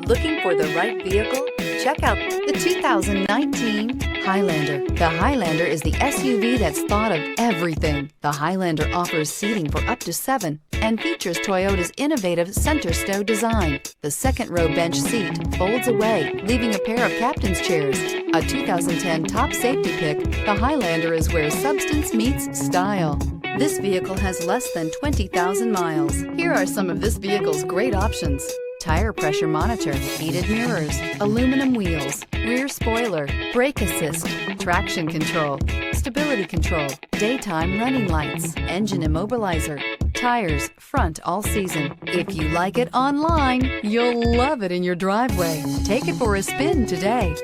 Looking for the right vehicle? Check out the 2019 Highlander. The Highlander is the SUV that's thought of everything. The Highlander offers seating for up to 7 and features Toyota's innovative center stow design. The second row bench seat folds away, leaving a pair of captain's chairs. A 2010 top safety pick, the Highlander is where substance meets style. This vehicle has less than 20,000 miles. Here are some of this vehicle's great options: tire pressure monitor, heated mirrors, aluminum wheels, rear spoiler, brake assist, traction control, stability control, daytime running lights, engine immobilizer, tires, front all season. If you like it online, you'll love it in your driveway. Take it for a spin today.